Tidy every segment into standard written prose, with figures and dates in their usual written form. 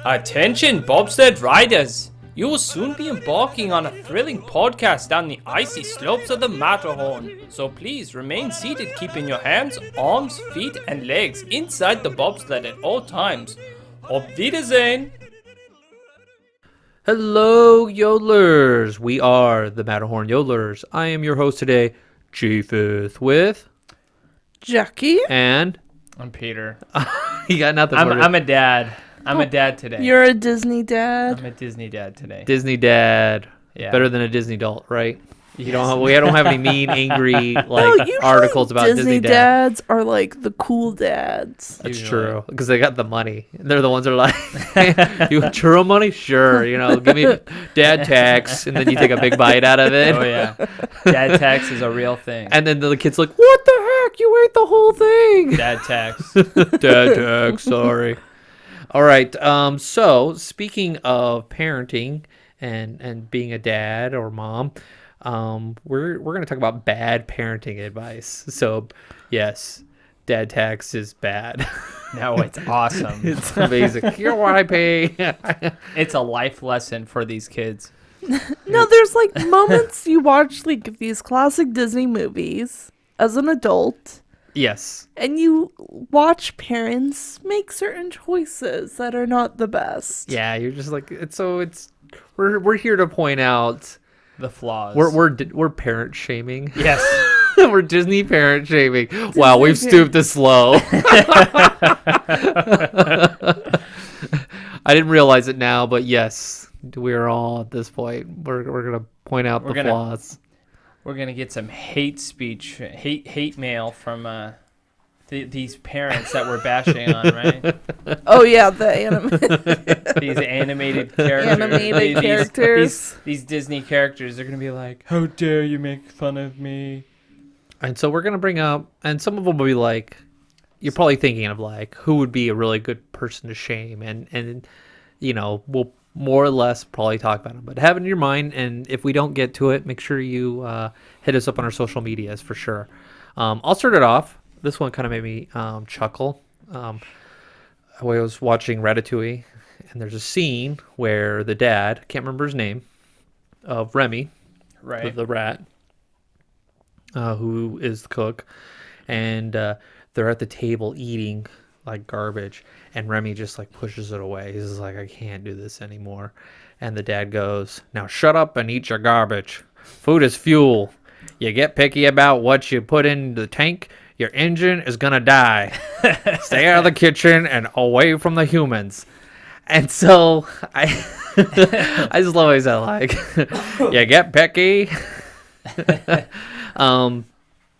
Attention, bobsled riders! You will soon be embarking on a thrilling podcast down the icy slopes of the Matterhorn. So please remain seated, keeping your hands, arms, feet, and legs inside the bobsled at all times. Auf Wiedersehen! Hello, yodelers! We are the Matterhorn Yodelers. I am your host today, Chiefeth, with Jackie. And I'm Peter. you got nothing. I'm a dad. I'm a dad today. You're a Disney dad. I'm a Disney dad today. Disney dad. Yeah. Better than a Disney adult, right? Yes. We don't have any mean, angry Usually articles about Disney dads are like the cool dads. That's Usually. true, because they got the money. They're the ones that are like, you want churro money? Sure, give me dad tax, and then you take a big bite out of it. Oh yeah, dad tax is a real thing. And then the kid's like, what the heck? You ate the whole thing. Dad tax. Dad tax, sorry. All right. So speaking of parenting and being a dad or mom, we're going to talk about bad parenting advice. So yes, dad tax is bad. No, it's awesome. It's amazing. Here's what I pay. It's a life lesson for these kids. No, there's like moments you watch like these classic Disney movies as an adult. Yes. And you watch parents make certain choices that are not the best. Yeah, you're just like we're here to point out The flaws. we're parent shaming. Yes. We're Disney parent shaming. Wow, we've stooped this low. I didn't realize it now, but yes, we're all at this point. We're gonna point out the flaws. We're gonna get some hate speech, hate mail from these parents that we're bashing on, right? Oh yeah, the These animated characters. These Disney characters. They're gonna be like, "How dare you make fun of me?" And so we're gonna bring up, and some of them will be like, you're probably thinking of like, who would be a really good person to shame, and we'll more or less probably talk about them, but have it in your mind. And if we don't get to it, make sure you hit us up on our social medias for sure. I'll start it off. This one kind of made me chuckle. I was watching Ratatouille, and there's a scene where the dad, can't remember his name, of Remy, Right. the rat, who is the cook, and they're at the table eating like garbage, and Remy just like pushes it away. He's just like, I can't do this anymore. And the dad goes, now shut up and eat your garbage. Food is fuel. You get picky about what you put in the tank, your engine is gonna die. Stay out of the kitchen and away from the humans. And so I just love how he said, like, you get picky.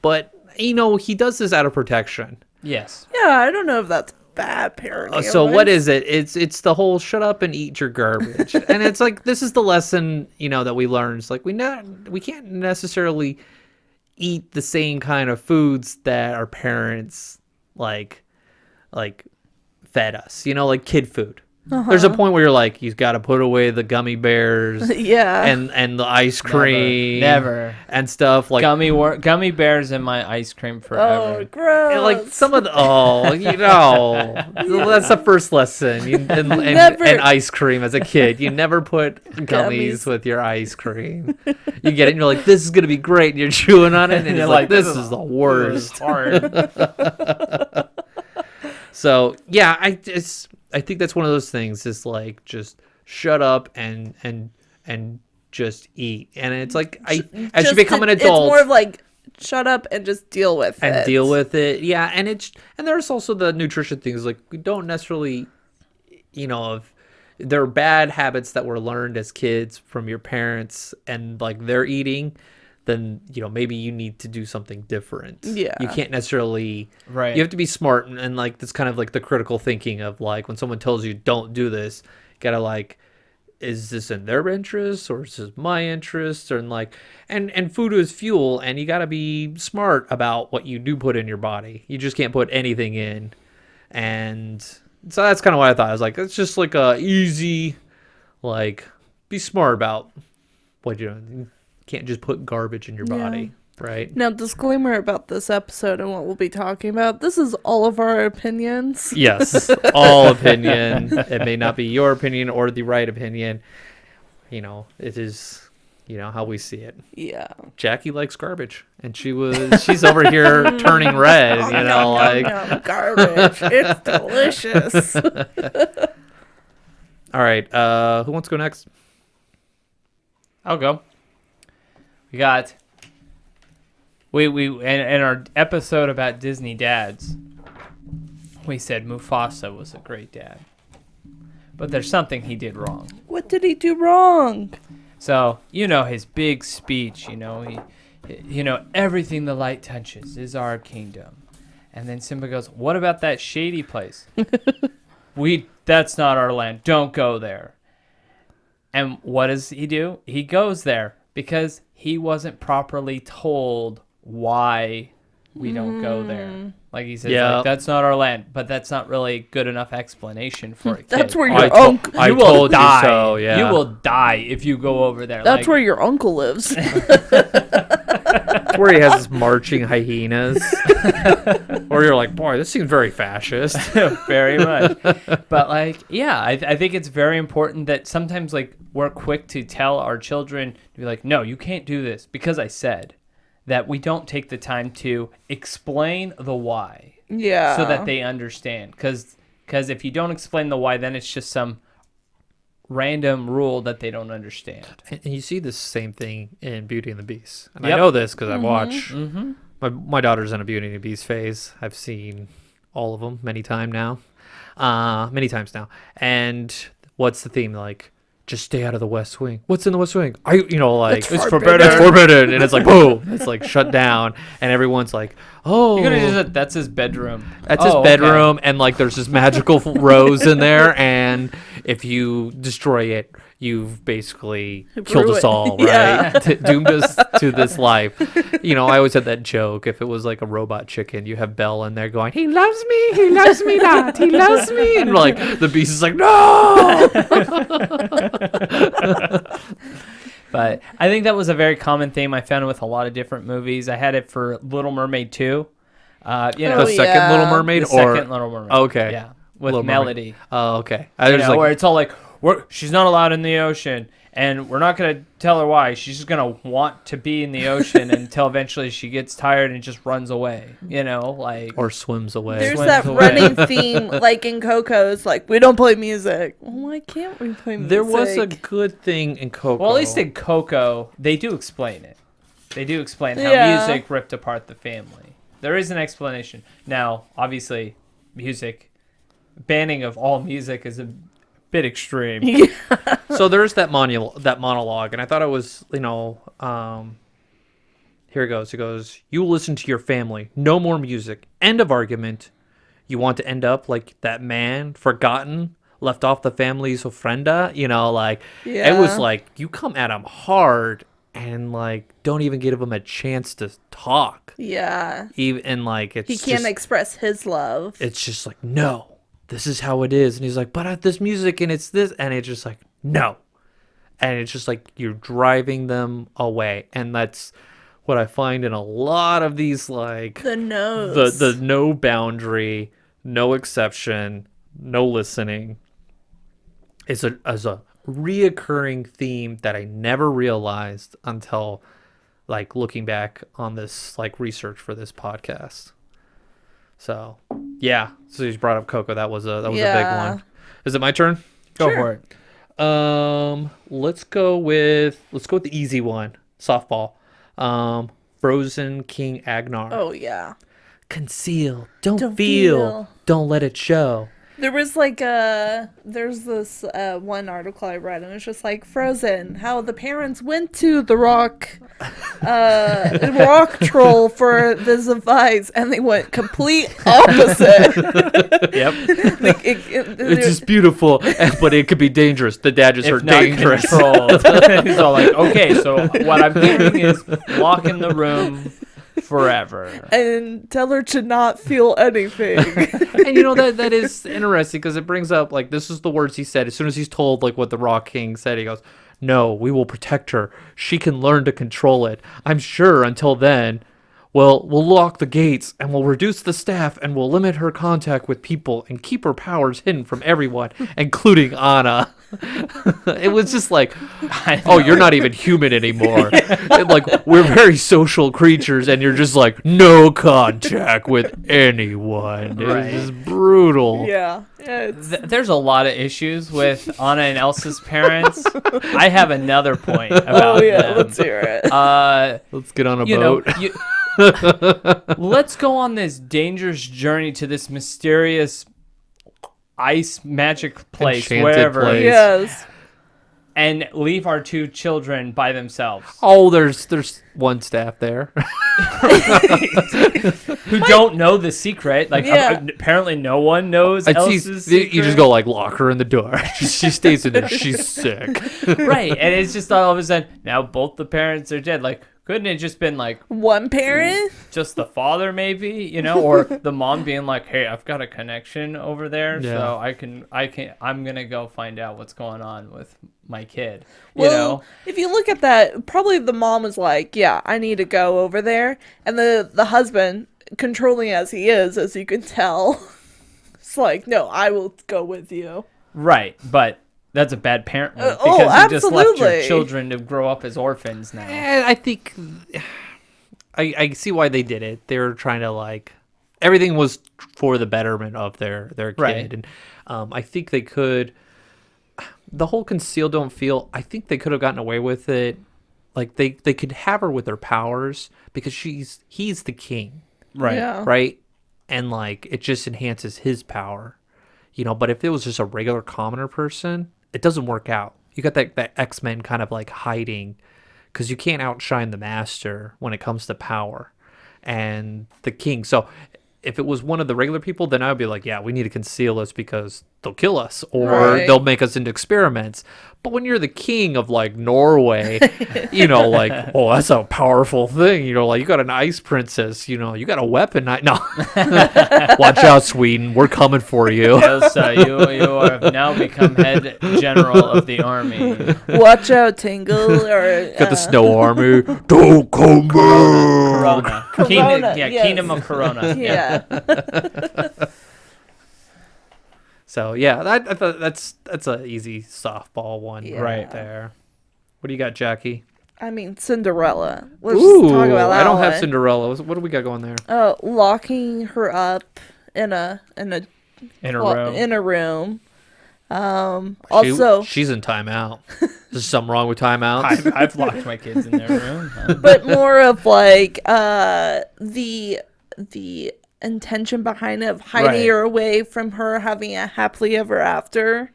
But he does this out of protection. Yes. Yeah, I don't know if that's bad parenting. So what is it? It's the whole shut up and eat your garbage. And it's like, this is the lesson, that we learned. It's like we can't necessarily eat the same kind of foods that our parents like fed us, like kid food. There's a point where you're like, you've got to put away the gummy bears, Yeah. and the ice cream, Never. and stuff like Gummy bears in my ice cream forever. Oh, gross. and like some of the that's the first lesson. And ice cream as a kid, you never put gummies with your ice cream. You get it, and you're like, this is gonna be great, and you're chewing on it, and you're like, this is the worst. Hard. So yeah, I think that's one of those things. Is like, just shut up and just eat. And it's like, as you become an adult, it's more of like, shut up and just deal with it. And deal with it. Yeah, and there's also the nutrition things. Like, we don't necessarily, if there are bad habits that were learned as kids from your parents, and like they're eating, then maybe you need to do something different. Yeah, you can't necessarily. Right. You have to be smart, and like, that's kind of like the critical thinking of like, when someone tells you don't do this, you gotta like, is this in their interest or is this my interest? And like, and food is fuel, and you gotta be smart about what you do put in your body. You just can't put anything in. And so that's kind of what I thought. I was like, it's just like a easy, like, be smart about what you're doing. You can't just put garbage in your body. right? Now, disclaimer about this episode and what we'll be talking about. This is all of our opinions. Yes, all opinion. It may not be your opinion or the right opinion. It is, how we see it. Yeah. Jackie likes garbage, and she's over here turning red, Yum, garbage. It's delicious. All right, who wants to go next? I'll go. We got in our episode about Disney dads, we said Mufasa was a great dad, but there's something he did wrong. What did he do wrong? So his big speech. Everything the light touches is our kingdom, and then Simba goes, "What about that shady place? That's not our land. Don't go there." And what does he do? He goes there because he wasn't properly told why we don't go there. Like he says, Yeah. like, that's not our land, but that's not really good enough explanation for a kid. That's where I your to- uncle. I You will told you die. so, yeah. You will die if you go over there. That's like, where your uncle lives. That's where he has his marching hyenas. Or you're like, boy, this seems very fascist. very much. But I think it's very important that sometimes we're quick to tell our children to be like, no, you can't do this because I said that. We don't take the time to explain the why. Yeah. So that they understand. Because if you don't explain the why, then it's just some random rule that they don't understand. And you see the same thing in Beauty and the Beast. And Yep. I know this because I watch. Mm-hmm. My daughter's in a Beauty and the Beast phase. I've seen all of them many times now. And what's the theme? Like, just stay out of the West Wing. What's in the West Wing? It's forbidden. It's forbidden. And it's like, boom. It's like shut down. And everyone's like, oh. You're gonna just that's his bedroom. That's his bedroom. And there's this magical rose in there. And if you destroy it, you've basically killed us all, right? Yeah. Doomed us to this life. I always had that joke. If it was like a robot chicken, you have Belle in there going, he loves me not, he loves me. And the beast is like, no. But I think that was a very common theme I found with a lot of different movies. I had it for Little Mermaid 2. The Oh, second yeah. Little Mermaid, The or second Little Mermaid. Okay. Yeah, with Little Mermaid. Melody. Oh, okay. I was Where it's all like, she's not allowed in the ocean, and we're not going to tell her why. She's just going to want to be in the ocean until eventually she gets tired and just runs away, or swims away. There's Swims that away. running theme, in Coco. It's like, we don't play music. Well, why can't we play music? There was a good thing in Coco. Well, at least in Coco, they do explain it. They do explain how Yeah. music ripped apart the family. There is an explanation. Now, obviously, banning of all music is a bit extreme. So there's that monologue, and I thought it was, here it goes. It goes, you listen to your family. No more music. End of argument. You want to end up like that man, forgotten, left off the family's ofrenda? It was like, you come at him hard and, don't even give him a chance to talk. Yeah. Even, it's He can't just, express his love. it's just like, no, this is how it is. And he's like, but I have this music and it's this. And it's just like, no. And it's just like you're driving them away. And that's what I find in a lot of these, The nose. the no boundary, no exception, no listening. Is a reoccurring theme that I never realized until looking back on this research for this podcast. So yeah, so you brought up Coco. That was a big one. Is it my turn? Go for it. Let's go with the easy one. Softball. Frozen King Agnar. Oh, yeah. Conceal. Don't Don't feel. feel. Don't let it show. There was there's this one article I read, and it's just Frozen, how the parents went to the rock troll for this advice, and they went complete opposite. Yep. It's It's just beautiful, but it could be dangerous. The dad just heard not dangerous. controlled. He's all like, okay, so what I'm hearing is lock in the room forever. and tell her to not feel anything. And that is interesting because it brings up this is the words he said as soon as he's told what the Rock King said. He goes, No, we will protect her. She can learn to control it. I'm sure until then, well, we'll lock the gates and we'll reduce the staff and we'll limit her contact with people and keep her powers hidden from everyone, including Anna. It was just like, oh, you're not even human anymore. Like, we're very social creatures and you're just like, no contact with anyone. It was just brutal. Yeah. It's... There's a lot of issues with Anna and Elsa's parents. I have another point about them. Let's hear it. Let's get on a You boat. know, let's go on this dangerous journey to this mysterious ice magic place, Enchanted wherever, place. Yes. and leave our two children by themselves, Oh, there's one staff there. who don't know the secret. Like, Yeah. apparently, no one knows Elsa's secret. You just go like lock her in the door. She stays in there. She's sick. Right, and it's just all of a sudden now both the parents are dead. Like, couldn't it just been like One parent? just the father, maybe, or the mom being like, "Hey, I've got a connection over there, Yeah. so I'm gonna go find out what's going on with my kid." Well, if you look at that, probably the mom was like, yeah, I need to go over there. And the husband, controlling as he is, as you can tell, it's like, no, I will go with you. Right, but that's a bad parent move Oh, because you just left your absolutely. children to grow up as orphans now. I think I see why they did it. They were trying to like everything was for the betterment of their kid, Right. and I think they could. The whole conceal don't feel. I think they could have gotten away with it. Like they could have her with her powers because he's the king, Right. Yeah. right? And like it just enhances his power, But if it was just a regular commoner person, it doesn't work out. You got that X-Men kind of like hiding because you can't outshine the master when it comes to power and the king. So if it was one of the regular people, then I would be like, yeah, we need to conceal this because they'll kill us or Right. they'll make us into experiments. But when you're the king of like Norway, like, oh, that's a powerful thing. Like you got an ice princess, you got a weapon. No, watch out, Sweden. We're coming for you. Elsa, you have now become head general of the army. Watch out, Tingle. Or, Got the snow army. Don't come back. Corona. Corona, yes. Kingdom of Corona. Yeah. So yeah, I thought that's an easy softball one Yeah. right there. What do you got, Jackie? I mean, Cinderella. Let's Ooh, just talk about that I don't have one. Cinderella. What do we got going there? Locking her up in a In a row. in a room. Also, She's in timeout. Is there something wrong with timeouts? I've locked my kids in their room. but more of like the intention behind it of hiding Right. her away from her having a happily ever after,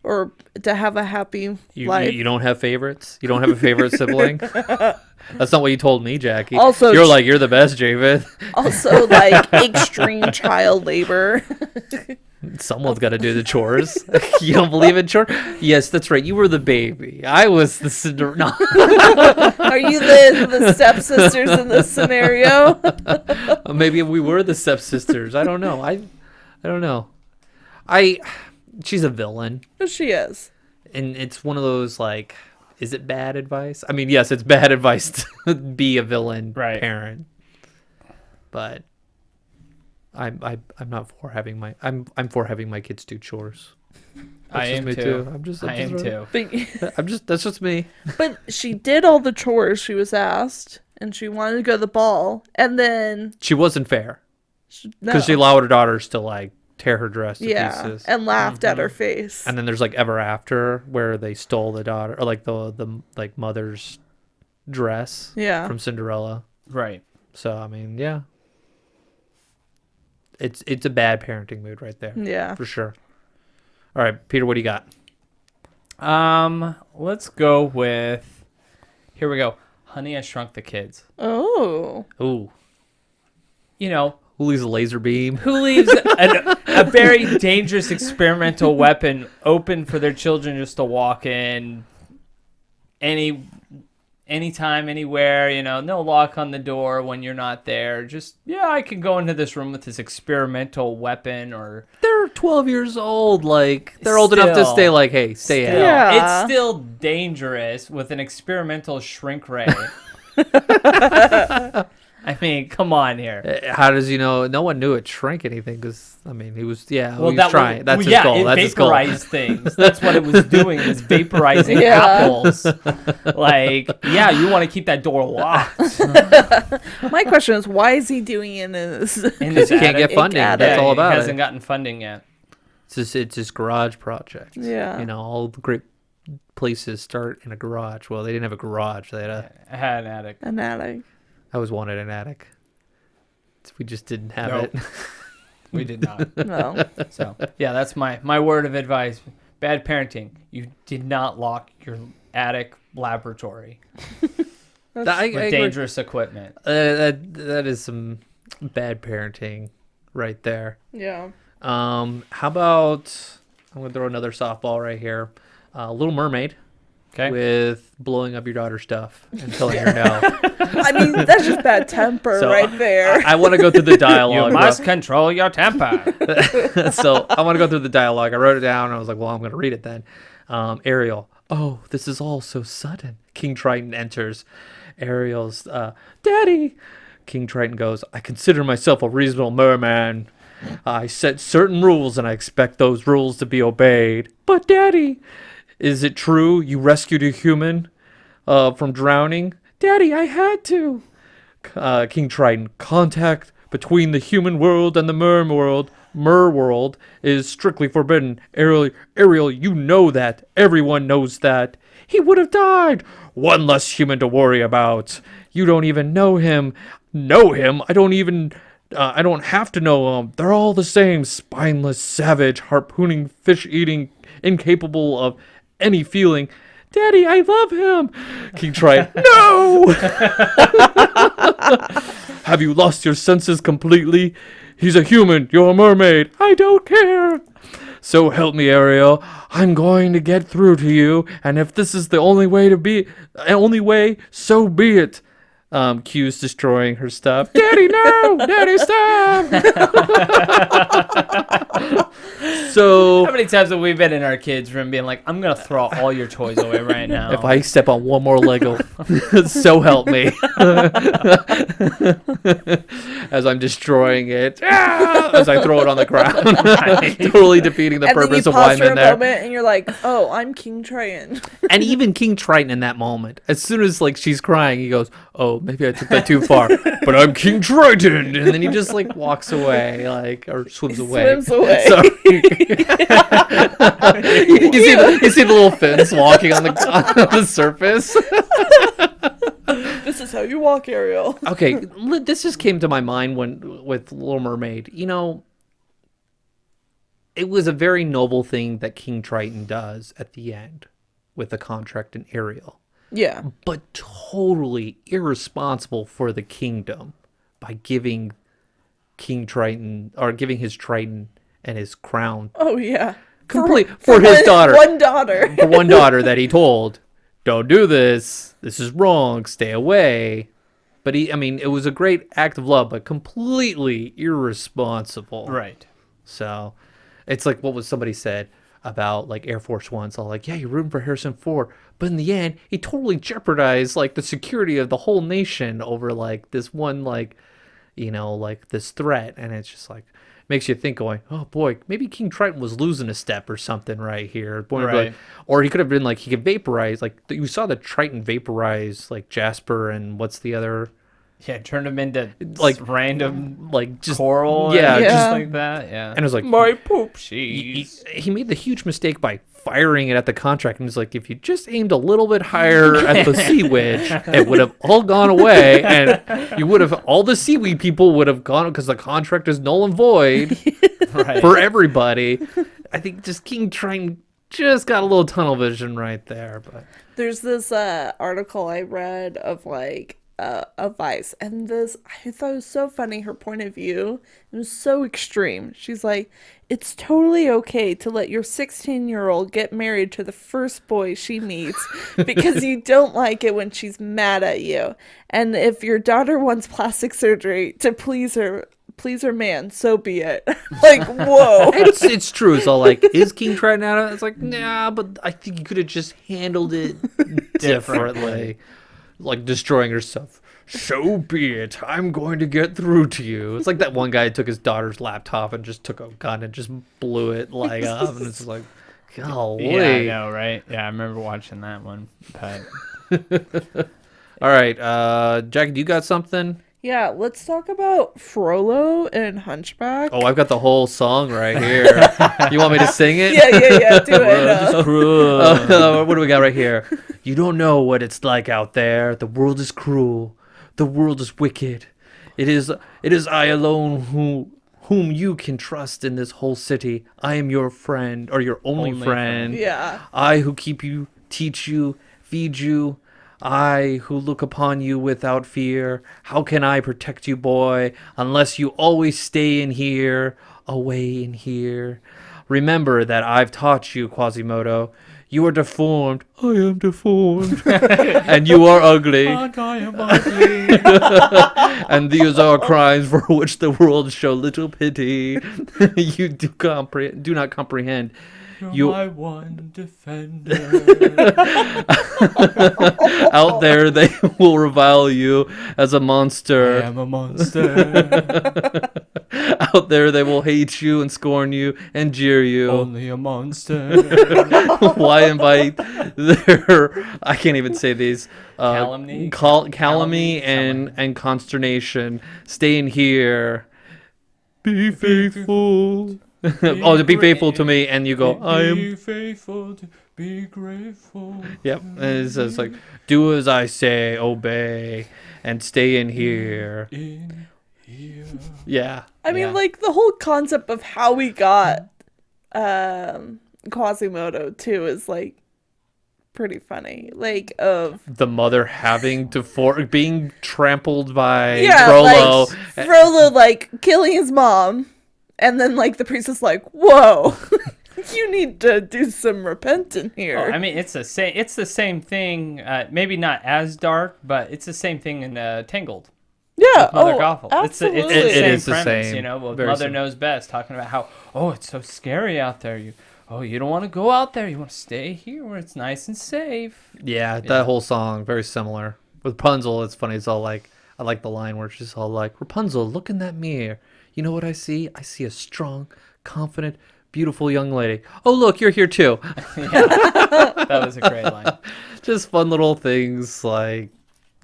or to have a happy life. You don't have favorites? You don't have a favorite sibling? That's not what you told me, Jackie. Also, you're like, you're the best, Javid. Also, like extreme child labor. Someone's got to do the chores. You don't believe in chores? Yes, that's right. You were the baby. I was the Cinderella. Are you the stepsisters in this scenario? Maybe we were the stepsisters. I don't know. I don't know. She's a villain, She is. and it's one of those like, is it bad advice? I mean, yes, it's bad advice to be a villain Right. parent, but I'm not for having I'm for having my kids do chores. I am me too. I am too. But, that's just me. but she did all the chores she was asked, and she wanted to go to the ball, and then She wasn't fair because no. she allowed her daughters to like tear her dress to yeah, pieces. and laughed at her face. And then there's like Ever After where they stole the daughter or like the like mother's dress Yeah. from Cinderella. Right. So I mean, yeah. It's a bad parenting mood right there. Yeah. For sure. All right, Peter, what do you got? Let's go with. Here we go. Honey, I Shrunk the Kids. Oh. Ooh. Who leaves a laser beam? Who leaves a very dangerous experimental weapon open for their children just to walk in anytime, anywhere, no lock on the door when you're not there. Just, I can go into this room with this experimental weapon or... They're 12 years old. Like, they're old enough to stay like, hey, stay out. Yeah. It's still dangerous with an experimental shrink ray. I mean, come on here. How does no one knew it shrank anything because, I mean, he was That trying. That's his goal. It That's his goal. vaporized things. That's what it was doing, is vaporizing Yeah. apples. Like, you want to keep that door locked. My question is, why is he doing it in this? In this He can't attic. get funding. attic. That's all about He hasn't it. gotten funding yet. It's his garage project. Yeah. All the great places start in a garage. Well, they didn't have a garage. They had I had an attic. An attic. I always wanted an attic. We just didn't have Nope. it. We did not. No. So, that's my word of advice. Bad parenting. You did not lock your attic laboratory I with dangerous equipment. that is some bad parenting right there. Yeah. How about, I'm going to throw another softball right here. Little Mermaid. Okay. With blowing up your daughter's stuff and telling her no. I mean, that's just bad temper So, right there. I want to go through the dialogue. You must control your temper. So I want to go through the dialogue. I wrote it down and I was like, well, I'm going to read it then. Ariel, oh, this is all so sudden. King Triton enters. Ariel's, Daddy. King Triton goes, I consider myself a reasonable merman. I set certain rules and I expect those rules to be obeyed. But Daddy, is it true you rescued a human from drowning? Daddy, I had to. King Triton, contact between the human world and the mer world is strictly forbidden. Ariel, you know that. Everyone knows that. He would have died. One less human to worry about. You don't even know him. Know him? I don't have to know him. They're all the same. Spineless, savage, harpooning, fish-eating, incapable of any feeling. Daddy, I love him. King Triton, no! Have you lost your senses completely? He's a human. You're a mermaid. I don't care. So help me, Ariel. I'm going to get through to you, and if this is the only way, so be it. Q's destroying her stuff. Daddy, no! Daddy, stop! So How many times have we been in our kids' room being like, I'm going to throw all your toys away right now? if I step on one more Lego, so help me. As I'm destroying it, as I throw it on the ground, totally defeating the and then you purpose of pause why I'm for a in there. moment and you're like, oh, I'm King Triton. And even King Triton in that moment, as soon as like she's crying, he goes, "Oh, maybe I took that too far." But I'm King Triton, and then he just like walks away, like or swims away. Swims away. So, you see the little fins walking on the surface. This is how you walk, Ariel. Okay, this just came to my mind with Little Mermaid. It was a very noble thing that King Triton does at the end with the contract and Ariel, Yeah. but totally irresponsible for the kingdom by giving King Triton or giving his Triton and his crown Oh, yeah. for his daughter. One daughter. For one daughter that he told, don't do this. This is wrong. Stay away. But it was a great act of love, but completely irresponsible. Right. So it's like what was somebody said about like Air Force One's all like, yeah, you're rooting for Harrison Ford. But in the end, he totally jeopardized like the security of the whole nation over like this one, like, like this threat. And it's just like, makes you think going, oh boy, maybe King Triton was losing a step or something right here. Right. Or he could have been like, he could vaporize, like you saw the Triton vaporize like Jasper and what's the other? Yeah, turned him into Like, random like just coral. yeah, and just- just like that. Yeah. And it was like, my poop he cheese. made the huge mistake by firing it at the contract, and he's like, if you just aimed a little bit higher at the sea witch, it would have all gone away, and you would have all the seaweed people would have gone because the contract is null and void Right. for everybody. I think just King Triton just got a little tunnel vision right there, but There's this article I read of like of vice. And this, I thought it was so funny. Her point of view, it was so extreme. She's like, it's totally okay to let your 16-year-old get married to the first boy she meets because you don't like it when she's mad at you. And if your daughter wants plastic surgery to please her man, so be it. Like, whoa. It's true. So like, is King trying out? It's like, nah, but I think you could have just handled it differently. Like destroying herself. So be it. I'm going to get through to you. It's like that one guy who took his daughter's laptop and just took a gun and just blew it like up, and it's like, golly. Yeah, I know, right? Yeah, I remember watching that one. But All right, Jackie, do you got something? Yeah, let's talk about Frollo and Hunchback. Oh, I've got the whole song right here. You want me to sing it? Yeah, do it. What do we got right here? You don't know what it's like out there. The world is cruel. The world is wicked. It is I alone whom you can trust in this whole city. I am your friend, or your only friend. Yeah. I who keep you, teach you, feed you. I who look upon you without fear. How can I protect you, boy, unless you always stay in here, away in here? Remember that I've taught you, Quasimodo. You are deformed. I am deformed. And you are ugly. and I am ugly. And these are crimes for which the world show little pity. You do not comprehend. You're my one defender. Out there they will revile you as a monster. I am a monster. Out there they will hate you and scorn you and jeer you. Only a monster. Why invite their, I can't even say these, Calumny? calumny and consternation. Stay in here. Be faithful. To be faithful to me, and you go, I am. Be faithful, to be grateful. Yep, and it says like, do as I say, obey, and stay in here. In here. Yeah. I mean, Yeah. like, the whole concept of how we got Quasimodo, too, is, like, pretty funny. Like, of... The mother having to being trampled by Yeah, Frollo. like, Frollo, like, killing his mom. And then, like, the priest is like, whoa, you need to do some repenting here. Oh, I mean, it's the same thing. Maybe not as dark, but it's the same thing in Tangled. Yeah, Mother Gothel. absolutely. It's the It same is the premise, same. you know. Well, Very Mother similar. knows best, talking about how, oh, it's so scary out there. You don't want to go out there. You want to stay here where it's nice and safe. Yeah, that whole song, very similar. With Rapunzel, it's funny. It's all like, I like the line where she's all like, Rapunzel, look in that mirror. You know what I see? I see a strong, confident, beautiful young lady. Oh, look, you're here too. That was a great line. Just fun little things like,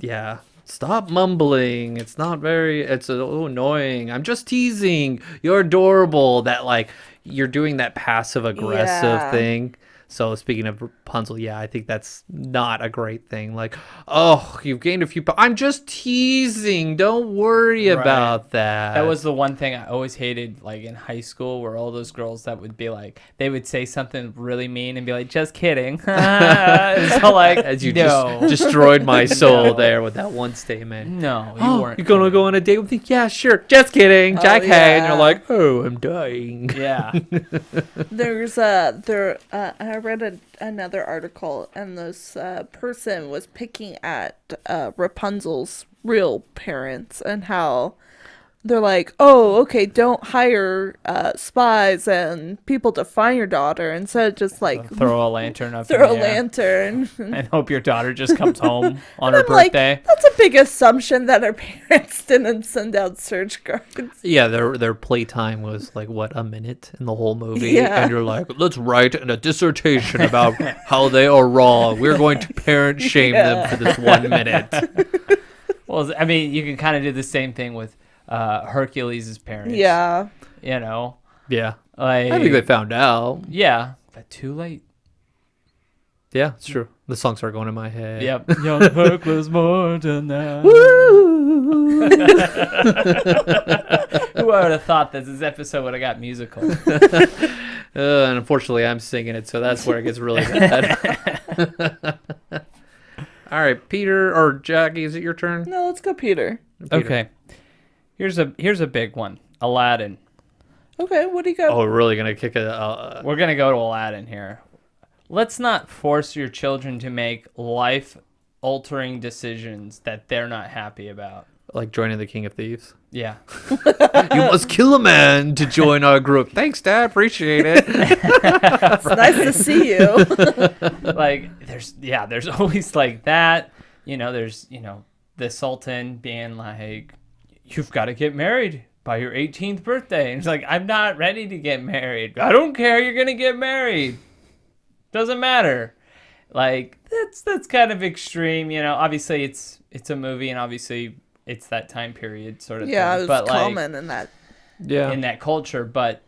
yeah, stop mumbling. It's not very, it's so annoying. I'm just teasing. You're adorable. That like, you're doing that passive aggressive Yeah. thing. So speaking of Rapunzel, yeah, I think that's not a great thing. Like, oh, you've gained a few pounds. I'm just teasing. Don't worry Right. about that. That was the one thing I always hated, like in high school, where all those girls that would be like, they would say something really mean and be like, just kidding. So like, As you no. just destroyed my soul No. there with that one statement. No, you Oh, weren't. you're gonna go on a date with me? Yeah, sure. Just kidding. Oh, Jack Hay. And you're yeah. like, oh, I'm dying. Yeah. There's I read another article, and this person was picking at Rapunzel's real parents and how they're like, oh, okay, don't hire spies and people to find your daughter. Instead, just like Throw a lantern up throw a in the air lantern. and hope your daughter just comes home on her I'm like, birthday. that's a big assumption that her parents didn't send out search guards. Yeah, their playtime was like, what, a minute in the whole movie? Yeah. And you're like, let's write a dissertation about how they are wrong. We're going to parent shame them for this 1 minute. Well, I mean, you can kind of do the same thing with Hercules' parents. Yeah. You know, Yeah. like I think they found out. yeah, but too late. Yeah, it's true. The song started going in my head. Yep. Young Herc was more than that. Who would have thought that this episode would have got musical? And unfortunately, I'm singing it, so that's where it gets really bad. All right, Peter or Jackie, is it your turn? No, let's go, Peter. Peter. Okay. Here's a big one. Aladdin. Okay, what do you got? Oh, we're really gonna kick it. We're gonna go to Aladdin here. Let's not force your children to make life-altering decisions that they're not happy about. Like joining the King of Thieves. Yeah. You must kill a man to join our group. Thanks, Dad. Appreciate it. It's nice to see you. Like there's always like that. There's the Sultan being like, you've got to get married by your 18th birthday. And it's like, I'm not ready to get married. I don't care. You're gonna get married. Doesn't matter. Like that's kind of extreme. Obviously it's a movie, and obviously it's that time period sort of Yeah, thing. it was But common in that. Yeah. in that culture, but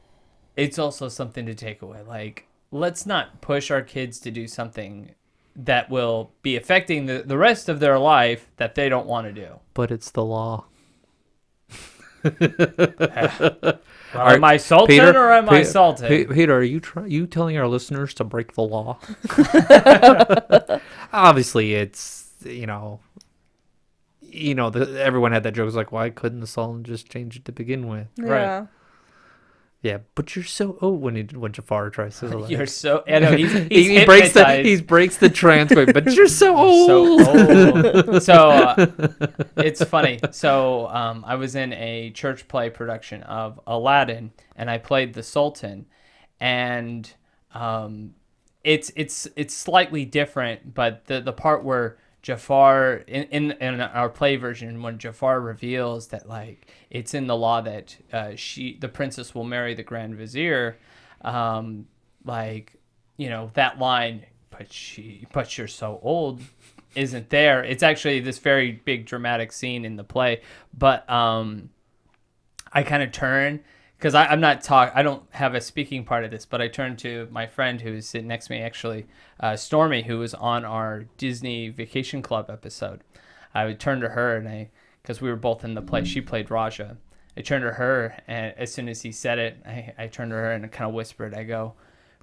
it's also something to take away. Like, let's not push our kids to do something that will be affecting the rest of their life that they don't want to do. But it's the law. Well, am I Sultan or am I Sultan? Peter, are you telling our listeners to break the law? Obviously, it's everyone had that joke. It's like, why couldn't the Sultan just change it to begin with? Yeah. Yeah, but you're so when Jafar tries to like, You're so. I know he's he breaks the transcript. But you're so old. So old. So it's funny. So I was in a church play production of Aladdin, and I played the Sultan, and it's slightly different, but the part where Jafar in our play version, when Jafar reveals that like it's in the law that the princess will marry the Grand Vizier, that line, but you're so old, isn't there. It's actually this very big dramatic scene in the play, but I kind of turn. Because I don't have a speaking part of this, but I turned to my friend who is sitting next to me, actually, Stormy, who was on our Disney Vacation Club episode. I would turn to her, because we were both in the play, she played Raja. I turned to her, and as soon as he said it, I turned to her and kind of whispered, I go,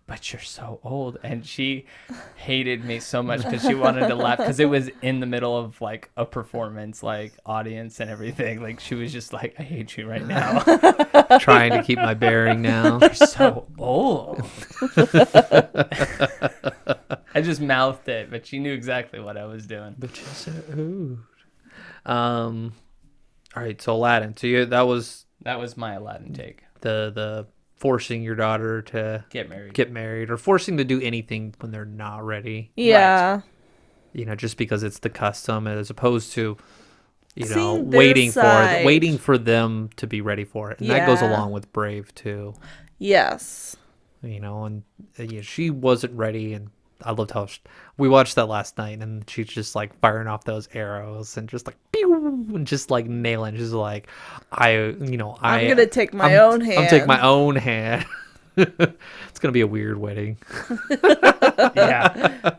but you're so old. And she hated me so much because she wanted to laugh, because it was in the middle of like a performance, like audience and everything. Like she was just like, I hate you right now. Trying to keep my bearing now. You're so old. I just mouthed it, but she knew exactly what I was doing. But you're so old. All right, so Aladdin. So that was my Aladdin take. The forcing your daughter to Get married, or forcing to do anything when they're not ready. Yeah. Right. Just because it's the custom, as opposed to Seeing their waiting side. for them to be ready for it, and that goes along with Brave too. Yes. And she wasn't ready, and I loved how we watched that last night, and she's just like firing off those arrows and just like pew, and just like nailing. She's like, I'm gonna take my own hand. I'm taking my own hand. It's gonna be a weird wedding. Yeah.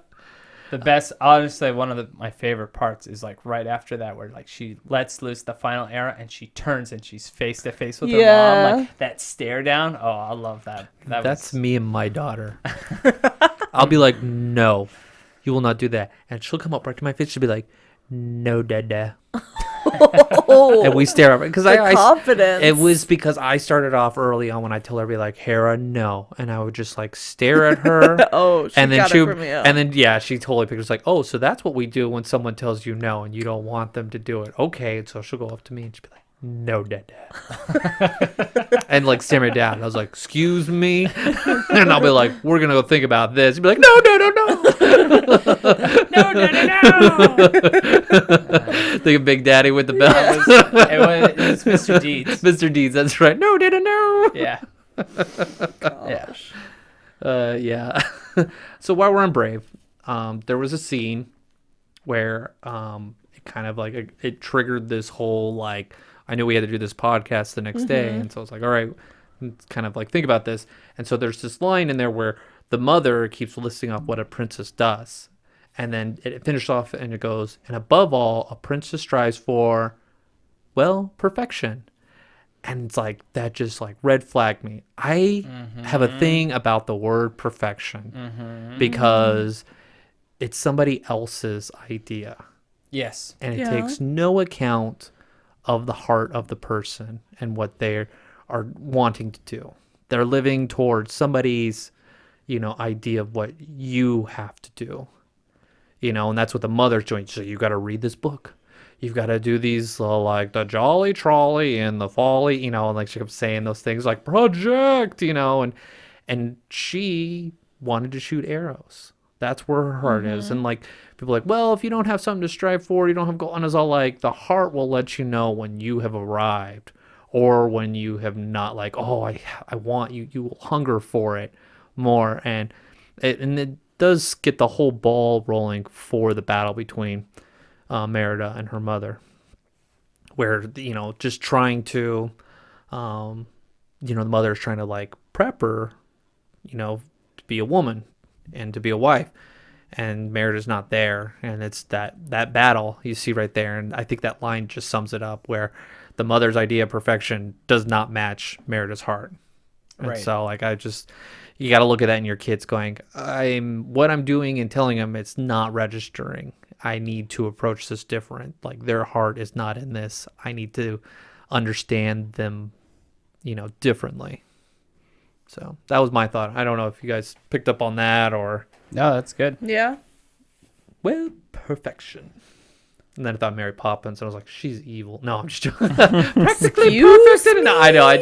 The best, honestly, one of my favorite parts is like right after that, where like she lets loose the final arrow and she turns and she's face to face with her mom, like that stare down. Oh, I love that. That's me and my daughter. I'll be like, no, you will not do that, and she'll come up right to my face. She'll be like, no, Dada. And we stare at it because I confidence. It was because I started off early on when I tell her, be like, Hera, no, and I would just like stare at her. And then she totally pictures like, oh, so that's what we do when someone tells you no and you don't want them to do it. Okay, and so she'll go up to me and she'll be like, no, Dada. And like stare me down. I was like, excuse me, and I'll be like, we're gonna go think about this. You'd be like, no. No. Think of Big Daddy with the bell. It was Mr. Deeds. Mr. Deeds, that's right. No. Yeah. Gosh. Yeah. So while we're on Brave, there was a scene where it kind of like it triggered this whole like, I knew we had to do this podcast the next day, and so I was like, all right, kind of like think about this. And so there's this line in there where the mother keeps listing off what a princess does, and then it finishes off and it goes, and above all, a princess strives for, well, perfection. And it's like, that just like red flagged me. I have a thing about the word perfection, because it's somebody else's idea. Yes. And it Yeah. takes no account of the heart of the person and what they are wanting to do. They're living towards somebody's, idea of what you have to do. And that's what the mother's doing. So you got to read this book. You've got to do these like the Jolly Trolley and the Folly, and like she kept saying those things like project, and she wanted to shoot arrows. That's where her heart is. And like people are like, well, if you don't have something to strive for, you don't have goal. And it's all like the heart will let you know when you have arrived or when you have not. Like, oh, I want you. You will hunger for it more, and it does get the whole ball rolling for the battle between Merida and her mother, where just trying to, the mother is trying to like prep her, to be a woman and to be a wife, and Merida's not there, and it's that battle you see right there, and I think that line just sums it up, where the mother's idea of perfection does not match Merida's heart, and Right. so like you got to look at that in your kids, going, what I'm doing and telling them it's not registering. I need to approach this different. Like their heart is not in this. I need to understand them, differently. So that was my thought. I don't know if you guys picked up on that or, No, that's good. Yeah. well, perfection. And then I thought Mary Poppins, and I was like, she's evil. No, I'm just joking. Practically perfect. No, I know. I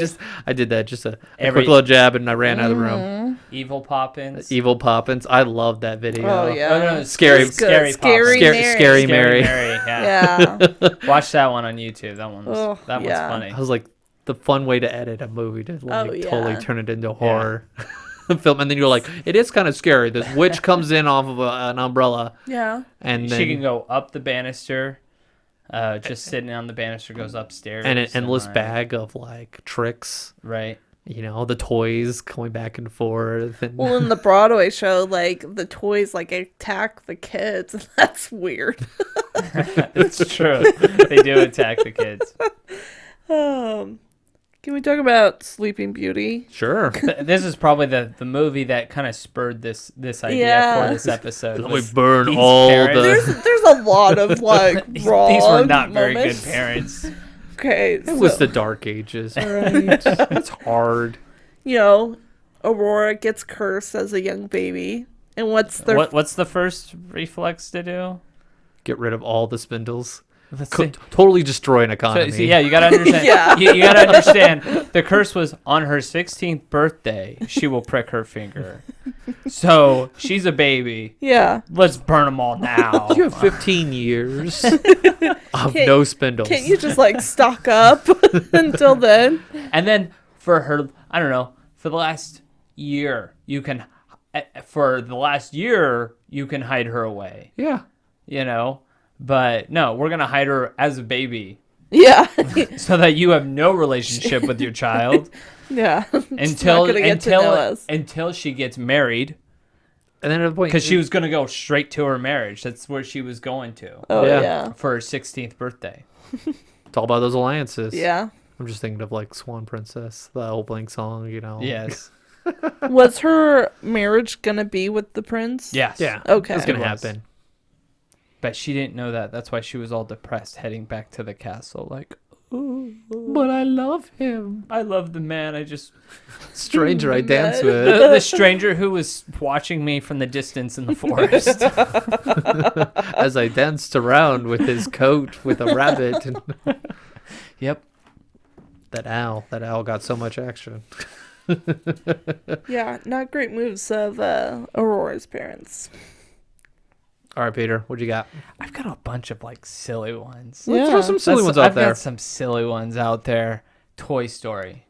did that, just a quick little jab, and I ran out of the room. Evil Poppins. Evil Poppins. I love that video. Oh, yeah. Oh, no, Scary- It's good. Scary Scary Poppins. Mary. Scary Mary. Yeah. Yeah. Watch that one on YouTube. That one's Oh, that yeah. one's funny. I was like, the fun way to edit a movie to like Oh, yeah. totally turn it into horror film, and then you're like, it is kind of scary. This witch comes in off of an umbrella, Yeah. and then She can go up the banister. Just sitting on the banister goes upstairs. and an endless like, bag of like tricks. Right. The toys going back and forth. And Well, in the Broadway show, like the toys like attack the kids, and that's weird. It's true. They do attack the kids. Can we talk about Sleeping Beauty? sure. This is probably the movie that kind of spurred this idea Yeah. for this episode. Let me was burn these all parents- There's a lot of like raw These were not very moments. good parents. Okay, It was the Dark Ages. right. It's hard. Aurora gets cursed as a young baby, and what's their What's the first reflex to do? Get rid of all the spindles. Let's Co- see. totally destroy an So, economy. so, yeah, you gotta understand. Yeah. you gotta understand. The curse was on her 16th birthday. She will prick her finger. So she's a baby. Yeah. Let's burn them all now. You have 15 years of Can't- no spindles. Can't you just like stock up until then? And then for her, I don't know. For the last year, you can. For the last year, you can hide her away. Yeah. But no, we're gonna hide her as a baby Yeah. so that you have no relationship with your child Yeah. until gonna get to know us. until she gets married. And then at the point, Because she was going to go straight to her marriage. That's where she was going to Oh Yeah. yeah. for her 16th birthday. it's all about those alliances. Yeah. I'm just thinking of like Swan Princess, the opening song, Yes. Was her marriage gonna be with the prince? Yes. Yeah. Okay. It's going to It was. happen. But she didn't know that. That's why she was all depressed heading back to the castle. Like, But I love him. I love the man. I just. Stranger I dance The- with. The stranger who was watching me from the distance in the forest. As I danced around with his coat with a rabbit. And Yep. that owl got so much action. Yeah. Not great moves of Aurora's parents. All right, Peter, what you got? I've got a bunch of like silly ones. Yeah. Let's throw some silly ones out I've there. got some silly ones out there. Toy Story.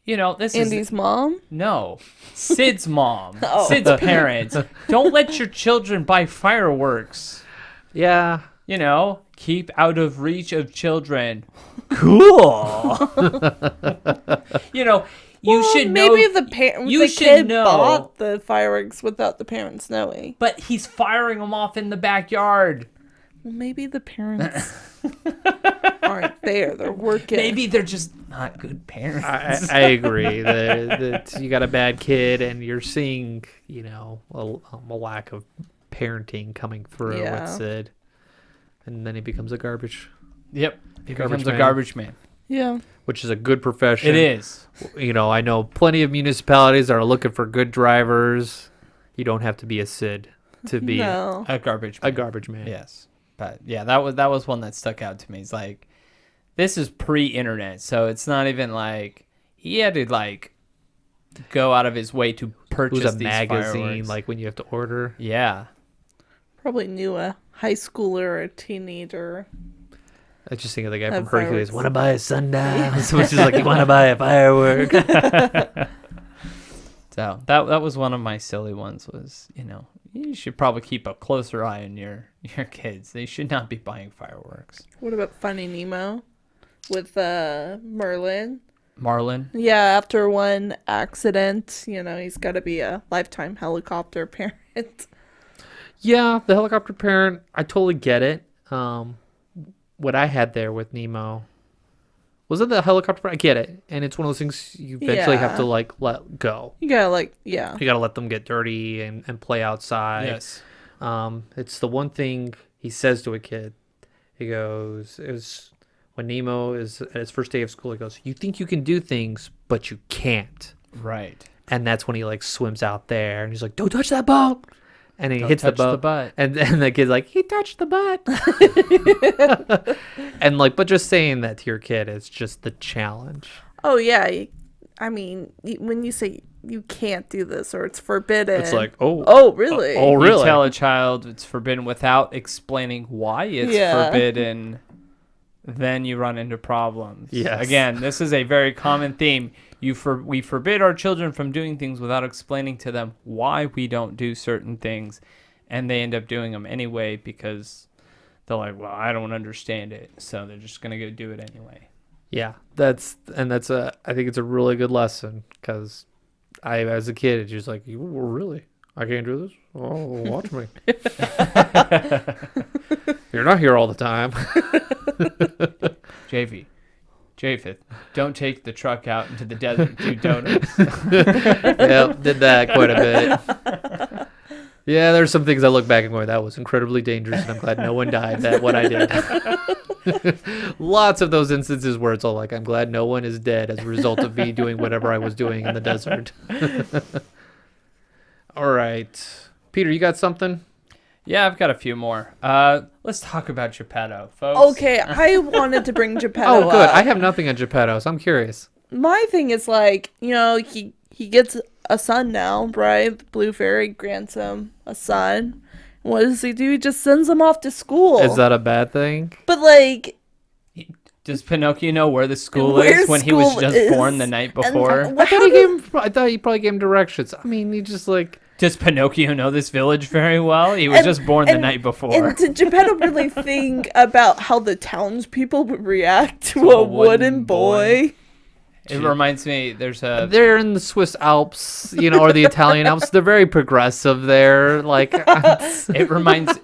This is Andy's mom. No. Sid's mom. Oh. Sid's parents. Don't let your children buy fireworks. Yeah. Keep out of reach of children. Cool. You Well, should know. maybe the should kid know. bought the fireworks without the parents knowing. But he's firing them off in the backyard. Well, maybe the parents aren't there. They're working. Maybe they're just not good parents. I agree that you got a bad kid and you're seeing, a lack of parenting coming through Yeah. with Sid, and then he becomes a garbage, Yep. He Garbage becomes a man. garbage man. Yeah. which is a good profession. It is. You know, I know plenty of municipalities that are looking for good drivers. You don't have to be a Sid to be No. A garbage a man. garbage man. Yes. But yeah, that was one that stuck out to me. It's like, this is pre-internet, so it's not even like he had to like go out of his way to It purchase was a these magazine, fireworks. like when you have to order. Yeah. Probably knew a high schooler or a teenager. I just think of the guy Have from Hercules. fireworks. Want to buy a sundial? Which is like, you want to buy a firework? So that was one of my silly ones. Was, you know, you should probably keep a closer eye on your kids. They should not be buying fireworks. What about Finding Nemo with Merlin? Marlin. Yeah, after one accident, you know, he's got to be a lifetime helicopter parent. Yeah, the helicopter parent, I totally get it. What I had there with Nemo, was it the helicopter parent? I get it. And it's one of those things you eventually have to Yeah. like let go. You gotta yeah. You got to let them get dirty and play outside. Yes. It's the one thing he says to a kid. He goes, it was when Nemo is at his first day of school, he goes, you think you can do things, but you can't. Right. And that's when he like swims out there and he's like, don't touch that boat. And he Don't hits the touch boat. the butt. And the kid's like, he touched the butt. And like, but just saying that to your kid is just the challenge. Oh, yeah. I mean, when you say you can't do this or it's forbidden. It's like, oh. Oh, really? Oh, You really? tell a child it's forbidden without explaining why it's Yeah. forbidden, then you run into problems. Yes. Again, this is a very common theme. We forbid our children from doing things without explaining to them why we don't do certain things, and they end up doing them anyway because they're like, well, I don't understand it, so they're just gonna go do it anyway. Yeah, I think it's a really good lesson because as a kid, it's just like, really? I can't do this? Oh, watch me. You're not here all the time. Japheth, don't take the truck out into the desert to do donuts. Yeah, did that quite a bit. Yeah, there's some things I look back and go, that was incredibly dangerous, and I'm glad no one died that what I did. Lots of those instances where it's all like, I'm glad no one is dead as a result of me doing whatever I was doing in the desert. All right. Peter, you got something? Yeah, I've got a few more. Let's talk about Geppetto, folks. Okay, I wanted to bring Geppetto Oh, good. up. I have nothing on Geppetto, so I'm curious. My thing is like, you know, he gets a son now, right? The Blue Fairy grants him a son. What does he do? He just sends him off to school. Is that a bad thing? But like, Does Pinocchio know where the school Where is when he was school just is, born the night before? and I thought he probably gave him directions. I mean, he just like... Does Pinocchio know this village very well? He was just born the night before. And did Geppetto really think about how the townspeople would react to a wooden boy? It reminds me, They're in the Swiss Alps, or the Italian Alps. They're very progressive there. Like, it reminds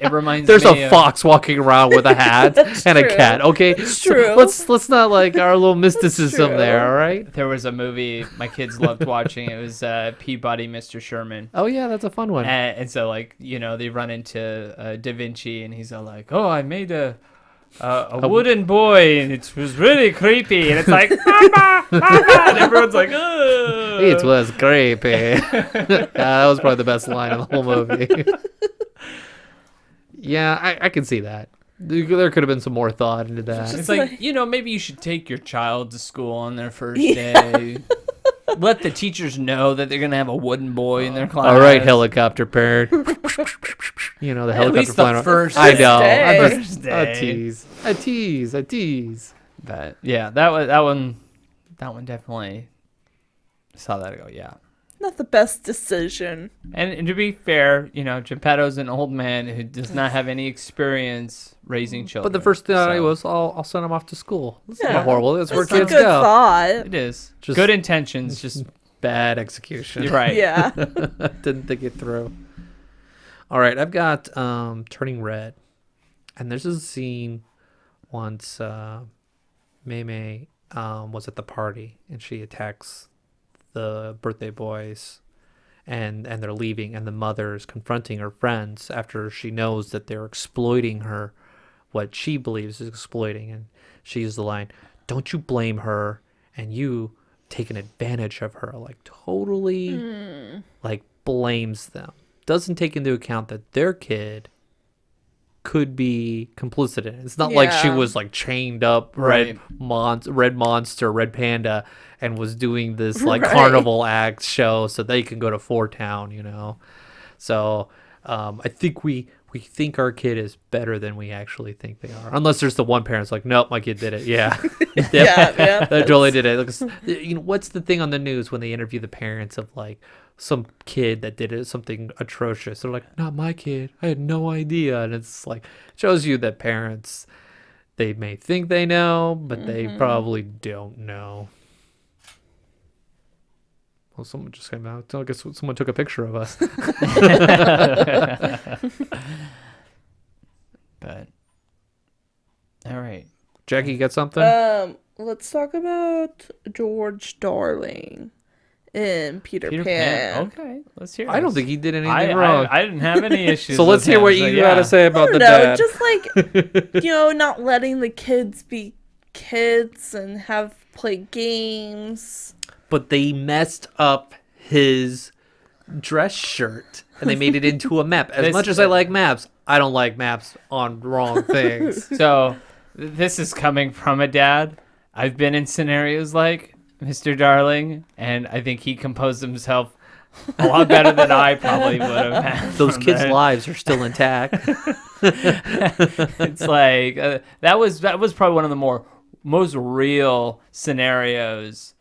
there's me a fox walking around with a hat and true. a cat. Okay, It's so true. let's not like our little mysticism true. there. All right. There was a movie my kids loved watching. It was Peabody, Mr. Sherman. Oh yeah, that's a fun one. And so, like, they run into Da Vinci, and he's all like, "Oh, I made a wooden boy, and it was really creepy." And it's like, "Mama, Mama," and everyone's like, "Ugh." It was creepy. Yeah, that was probably the best line of the whole movie. Yeah, I can see that. There could have been some more thought into that. It's like, maybe you should take your child to school on their first day. Let the teachers know that they're gonna have a wooden boy in their class. All right, helicopter parent. The helicopter least the flying around. first I know. day. I'm First just day. a tease. But yeah, that one definitely saw that. I go, yeah. Not the best decision. And to be fair, Geppetto's an old man who does not have any experience raising children. But the first thought so was, I'll send him off to school. That's Yeah. not horrible. That's where That's a kids good go. thought. it is Just- good intentions, just Bad execution. you're right. Yeah. Didn't think it through. All right, I've got Turning Red. And there's a scene once May was at the party and she attacks the birthday boys. and they're leaving, and the mother is confronting her friends after she knows that they're exploiting her, what she believes is exploiting, and she used the line, "Don't you blame her, and you taking advantage of her," like totally like blames them, doesn't take into account that their kid could be complicit in it. It's not like she Yeah. was like chained up Right. red monster, red panda, and was doing this like Right. carnival act show so they can go to Four Town, you know. So I think we think our kid is better than we actually think they are, unless there's the one parent's like, nope, my kid did it. Yeah. Yep. Yeah. That totally did it. Like, you know, what's the thing on the news when they interview the parents of like some kid that did something atrocious? They're like, not my kid. I had no idea. And it's like, shows you that parents, they may think they know, but they probably don't know. Well, someone just came out. I guess someone took a picture of us. But all right. Jackie, you got something? Let's talk about George Darling in Peter Pan. Okay, let's hear. I don't this. think he did anything wrong. I didn't have any issues. So let's with hear him, what so you got to say I about the don't know, dad. just like not letting the kids be kids and have play games. But they messed up his dress shirt and they made it into a map. As much as I like maps, I don't like maps on wrong things. So this is coming from a dad. I've been in scenarios like Mr. Darling, and I think he composed himself a lot better than I probably would have had. Those from kids' that. lives are still intact. It's like that was probably one of the most real scenarios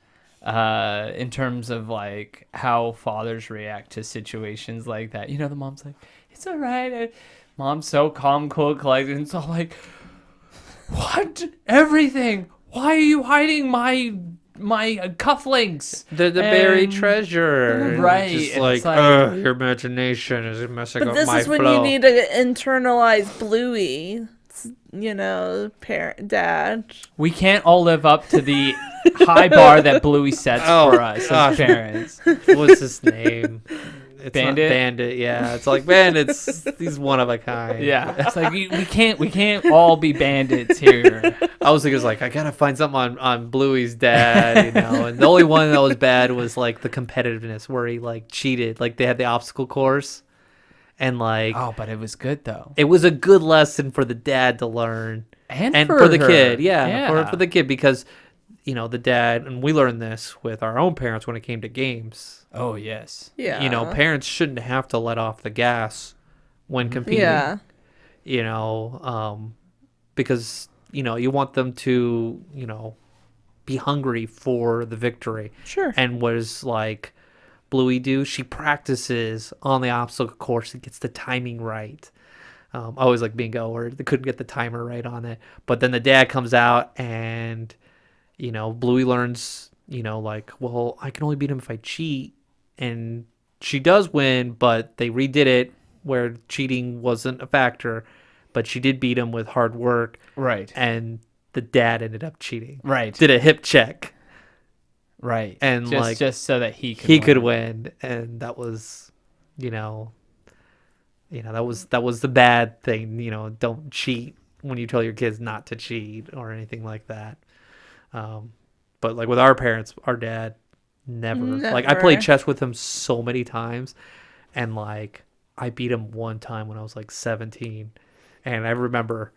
in terms of like how fathers react to situations like that. You know, the mom's like, "It's all right." Mom's so calm, cool, collected, and it's all like, "What? Everything? Why are you hiding my cufflinks?" The buried And- treasure. Right, Just it's like, like- ugh, your imagination is messing But up this my is when flow. you need to internalize Bluey. Dad. We can't all live up to the high bar that Bluey sets Oh, for us gosh. as parents. What's his name? It's Bandit? Not Bandit, yeah. It's like Bandit's. He's one of a kind. Yeah, it's like we can't all be bandits here. I was thinking, like, I gotta find something on Bluey's dad, you know. And the only one that was bad was like the competitiveness, where he like cheated. Like they had the obstacle course, and like Oh, but it was good though, it was a good lesson for the dad to learn, and for the her. kid, yeah. For the kid, because you know the dad, and we learned this with our own parents when it came to games. Oh yes, Yeah. You know, parents shouldn't have to let off the gas when competing. Yeah. You know, because you know you want them to, you know, be hungry for the victory. Sure. And was like Bluey do? She practices on the obstacle course and gets the timing right. I always like bingo where they couldn't get the timer right on it. But then the dad comes out and, you know, Bluey learns, you know, like, well, I can only beat him if I cheat. And she does win, but they redid it where cheating wasn't a factor. But she did beat him with hard work. right, And the dad ended up cheating. right, Did a hip check. right, And, just, like, just so that he Could win, and that was, you know, that was the bad thing. You know, don't cheat when you tell your kids not to cheat or anything like that. But like with our parents, our dad never. Like I played Never. chess with him so many times, and like I beat him one time when I was like 17, and I remember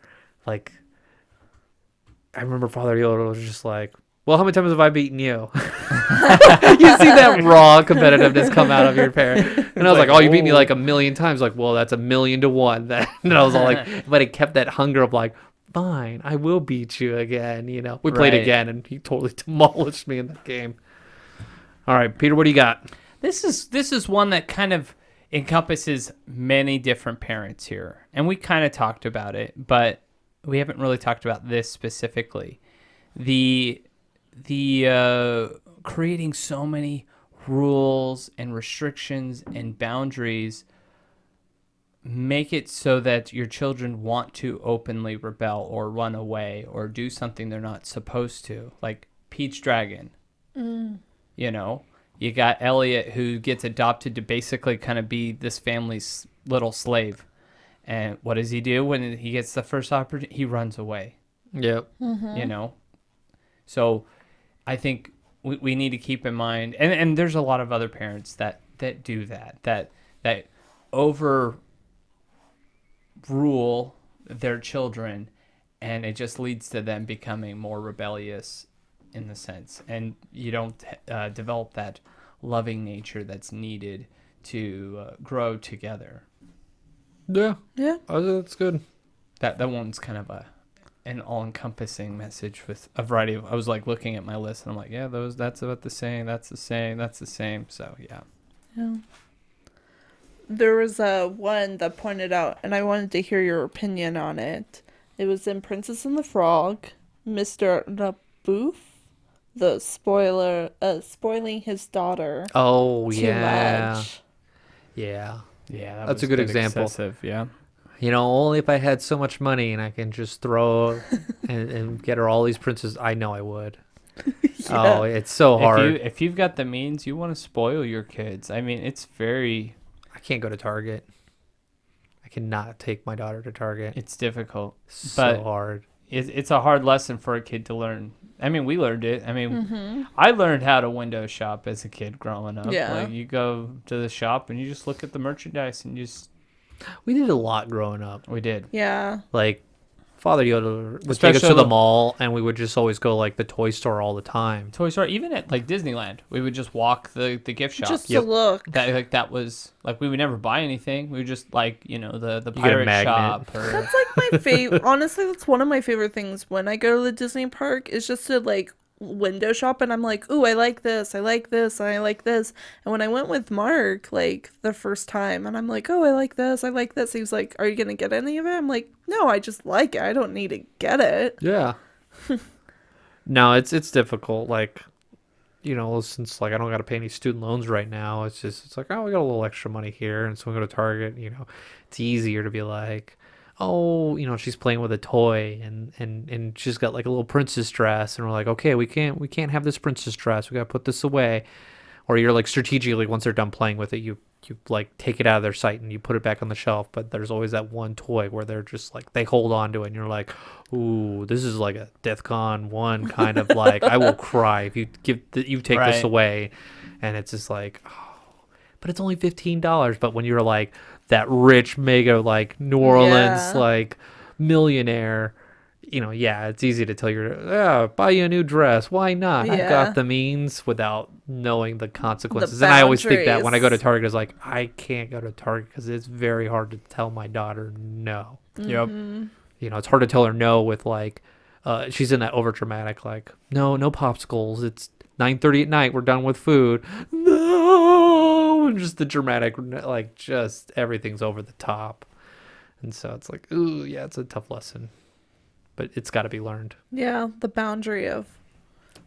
Father Yoda was just like, well, how many times have I beaten you? You see that raw competitiveness come out of your parent. And I was like, oh, you beat me like a million times. Like, well, that's 1,000,000 to 1. And I was all like, but it kept that hunger of like, fine, I will beat you again. You know, we played Right. again and he totally demolished me in that game. All right, Peter, what do you got? This is one that kind of encompasses many different parents here, and we kind of talked about it, but we haven't really talked about this specifically. The creating so many rules and restrictions and boundaries make it so that your children want to openly rebel or run away or do something they're not supposed to, like Peach Dragon. You know, You got Elliot, who gets adopted to basically kind of be this family's little slave. And what does he do when he gets the first opportunity? He runs away, Yep. you know? So I think we need to keep in mind, and there's a lot of other parents that do that overrule their children, and it just leads to them becoming more rebellious in the sense, and you don't develop that loving nature that's needed to grow together. Yeah. Yeah. That's good. That one's kind of an all-encompassing message with a variety of. I was like looking at my list and I'm like, yeah, that's about the same. That's the same. So yeah. Yeah. There was one that pointed out, and I wanted to hear your opinion on it. It was in Princess and the Frog, Mr. LaBeouf, the spoiling his daughter Oh, too yeah. much. Yeah. Yeah, That's a good example. Excessive, yeah. You know, only if I had so much money and I can just throw and get her all these princesses, I know I would. Yeah. Oh, it's so hard. If you've got the means, you want to spoil your kids. I mean, it's very. I can't go to Target. I cannot take my daughter to Target. It's difficult. So but hard. It's a hard lesson for a kid to learn. I mean, we learned it. I mean, I learned how to window shop as a kid growing up. Yeah. Like, you go to the shop and you just look at the merchandise and you just. We did a lot growing up. We did. Yeah. Like, Father Yoda would take us Especially to the the- mall, and we would just always go, like, the toy store all the time. Toy Store, even at like Disneyland, we would just walk the gift shop. Just Yep. to look. That was like we would never buy anything. We would just like the get a pirate magnet. shop or That's like my favorite. Honestly, that's one of my favorite things when I go to the Disney park is just to like window shop, and I'm like, ooh, I like this, I like this, I like this. And when I went with Mark, like the first time, and I'm like, oh, I like this, I like this. He was like, are you gonna get any of it? I'm like, no, I just like it. I don't need to get it. Yeah. No, it's difficult. Like, you know, since like I don't got to pay any student loans right now, it's like, oh, we got a little extra money here, and so we go to Target. You know, it's easier to be like, oh, you know, she's playing with a toy, and she's got like a little princess dress, and we're like, okay, we can't have this princess dress. We got to put this away. Or you're like strategically, once they're done playing with it, you like take it out of their sight and you put it back on the shelf. But there's always that one toy where they're just like, they hold on to it, and you're like, ooh, this is like a DEFCON 1 kind of like, I will cry if you take this Right. away. And it's just like, oh, but it's only $15. But when you're like that rich mega like New Orleans Yeah. like millionaire, you know, yeah, it's easy to tell buy you a new dress. Why not? I've Yeah. got the means without knowing the consequences. And I always think that when I go to boundaries. Target, it's like, I can't go to Target because it's very hard to tell my daughter no. Yep. You know, it's hard to tell her no with like, she's in that over dramatic, like, no popsicles. It's 9:30 at night. We're done with food. No, and just the dramatic, like, just everything's over the top. And so it's like, ooh, yeah, it's a tough lesson. But it's got to be learned. Yeah, the boundary of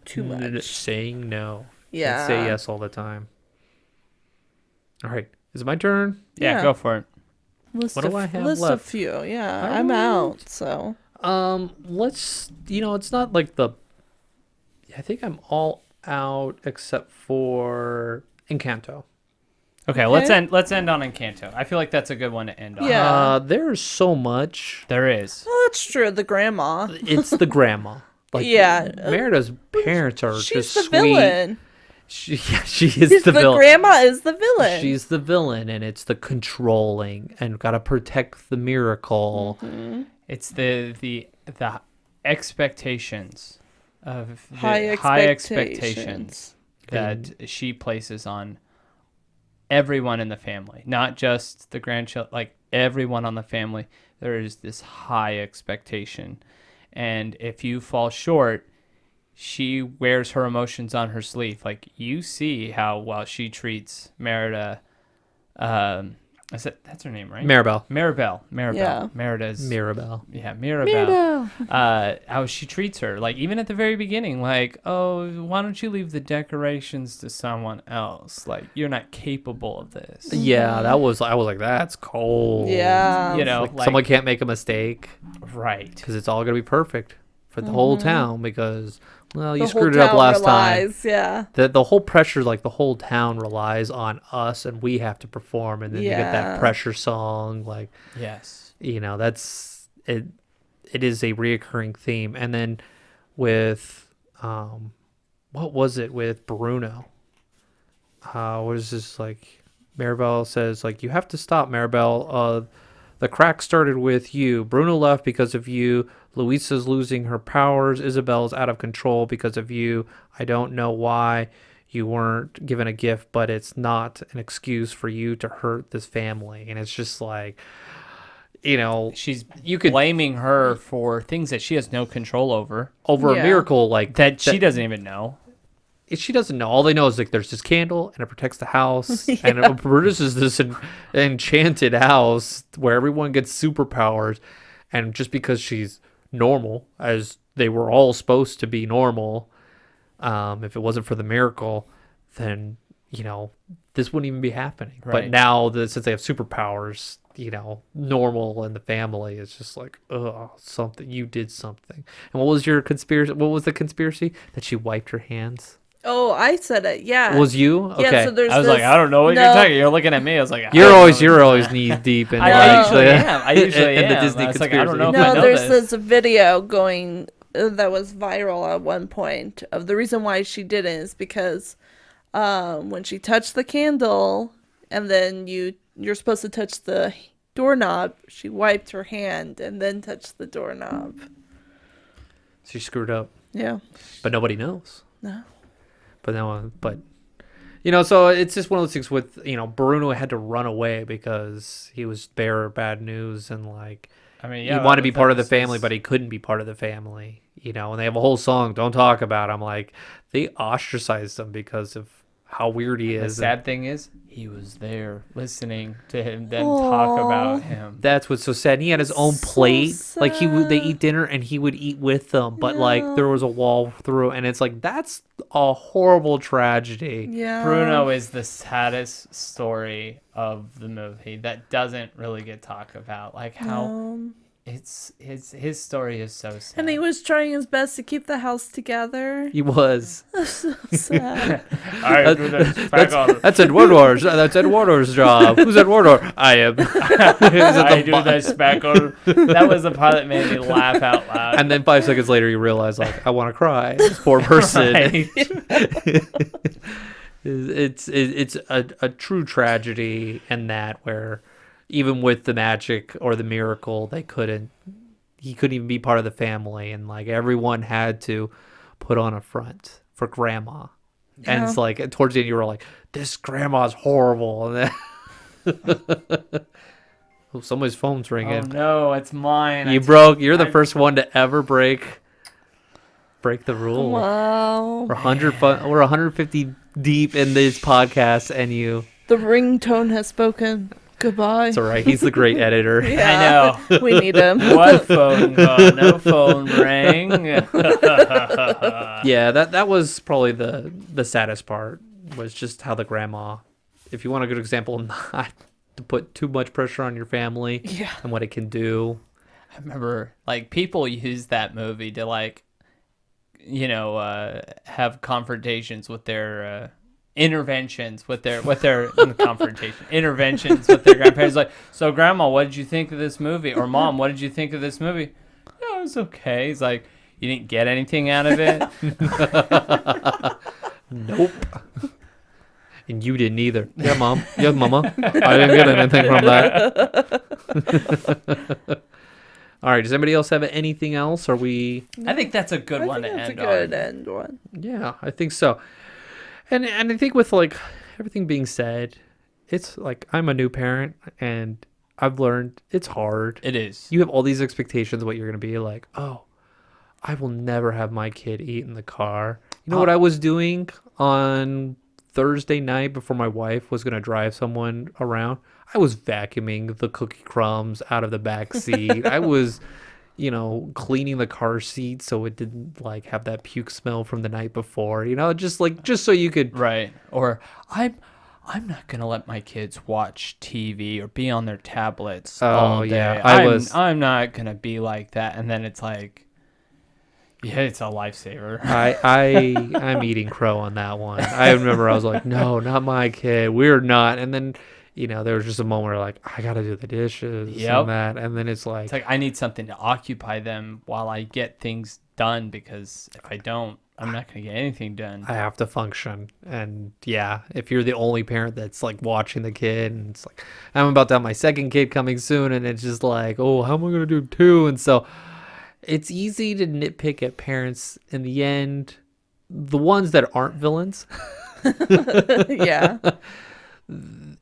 too much. Saying no. Yeah. Can't say yes all the time. All right. Is it my turn? Yeah, Yeah. go for it. List What do I have list a left? few. Yeah, I I'm don't- out. So Let's, you know, it's not like I think I'm all out except for Encanto. Okay, let's end on Encanto. I feel like that's a good one to end on. Yeah. There's so much. There is. well, that's true. The grandma. It's the grandma. Like, Yeah. Merida's parents are She's just the sweet. villain. She is the villain. grandma is the villain. She's the villain, and it's the controlling and gotta protect the miracle. It's the expectations of the High expectations that she places on everyone in the family, not just the grandchildren, like everyone on the family. There is this high expectation, and if you fall short, she wears her emotions on her sleeve. Like, you see how well she treats Merida. That's her name, right? Maribel. Yeah. Merida's. Mirabelle. Yeah, Mirabelle. How she treats her. Like, even at the very beginning, like, oh, why don't you leave the decorations to someone else? Like, you're not capable of this. Yeah, I was like, that's cold. Yeah. You know, Like, like, someone can't make a mistake right. because it's all gonna be perfect for the whole town because well, you The whole screwed it up town last time. relies, yeah. The whole pressure, like the whole town relies on us, and we have to perform, and then you get that Yeah. pressure song, like Yes. that's it. It is a reoccurring theme, and then with what was it with Bruno? What is this like? Maribel says like, you have to stop, Maribel. The crack started with you. Bruno left because of you. Luisa's losing her powers. Isabel's out of control because of you. I don't know why you weren't given a gift, but it's not an excuse for you to hurt this family. And it's just like, She's you could blaming her for things that she has no control over, over a Yeah. miracle like that she doesn't even know. she doesn't know. All they know is like there's this candle and it protects the house and it produces this enchanted house where everyone gets superpowers. And just because she's normal, as they were all supposed to be normal, if it wasn't for the miracle, then this wouldn't even be happening. But Right. now since they have superpowers, normal in the family is just like, oh, something, you did something. And what was your conspiracy? What was the conspiracy? That she wiped her hands? Oh, I said it. Yeah. Was you? Okay. Yeah. So there's I was this, like, I don't know what you're talking. You're looking at me. I was like, I You're don't always know. knee deep in I like usually am. I usually in am. the Disney I was conspiracy. like, I don't know if I No, know there's this. this video going that was viral at one point of the reason why she didn't is because when she touched the candle and then you're supposed to touch the doorknob, she wiped her hand and then touched the doorknob. She screwed up, Yeah. but nobody knows. No. But no, so it's just one of those things with Bruno had to run away because he was bearer of bad news and like I mean, he wanted to be part of the family, but he couldn't be part of the family. And they have a whole song, "Don't Talk About Him." Like they ostracized him because of how weird he The is. sad thing is, he was there listening to him then talk about him. That's what's so sad. And he had his own So plate. Like they sad. eat dinner and he would eat with them, but like there was a wall through, and it's like that's a horrible tragedy. Yeah. Bruno is the saddest story of the movie that doesn't really get talked about. Like how it's his story is so sad. And he was trying his best to keep the house together. He was. So sad. All right, do this. Back on. That's Eduardo's. That's Eduardo's job. Who's Eduardo? I am. I do this back on. That was the part that made me laugh out loud. And then 5 seconds later, you realize, like, I want to cry. This poor person. Right. It's a true tragedy in that where even with the magic or the miracle, he couldn't even be part of the family, and like everyone had to put on a front for grandma. And it's like towards the end you were like, this grandma's horrible. And then oh, somebody's phone's Oh ringing. no, it's mine. You're the first one to ever break the rule. Wow. We're 150 deep in this podcast, and you. The ringtone has spoken. Goodbye. It's all right. He's the great editor. Yeah. I know. We need him. What phone call? No phone ring. Yeah, that was probably the saddest part, was just how the grandma, if you want a good example, not to put too much pressure on your family and what it can do. I remember, like, people use that movie to, like, have confrontations with their interventions with their interventions with their grandparents. Like, so grandma, what did you think of this movie? Or mom, what did you think of this movie? Yeah, it was okay. He's like, you didn't get anything out of it? Nope. And you didn't either. Yeah, mom. Yeah, mama. I didn't get anything from that. All right. Does anybody else have anything else? Are we? I think that's a good one to That's end a good on. end one. Yeah, I think so. And I think with like everything being said, it's like I'm a new parent and I've learned it's hard. It is. You have all these expectations of what you're going to be like. Oh, I will never have my kid eat in the car. You know what I was doing on Thursday night before my wife was going to drive someone around? I was vacuuming the cookie crumbs out of the back seat. I was, cleaning the car seat so it didn't like have that puke smell from the night before. Just so you could. Right. Or I'm not gonna let my kids watch TV or be on their tablets all day. Yeah, I'm not gonna be like that. And then it's like, Yeah, it's a lifesaver. I'm eating crow on that one. I remember I was like, no, not my kid. We're not. And then, there was just a moment where like, I got to do the dishes Yep. and that. And then it's like, I need something to occupy them while I get things done, because if I don't, I'm not going to get anything done. I have to function. And yeah, if you're the only parent that's like watching the kid, and it's like, I'm about to have my second kid coming soon, and it's just like, oh, how am I going to do two? And so it's easy to nitpick at parents. In the end, the ones that aren't villains, Yeah.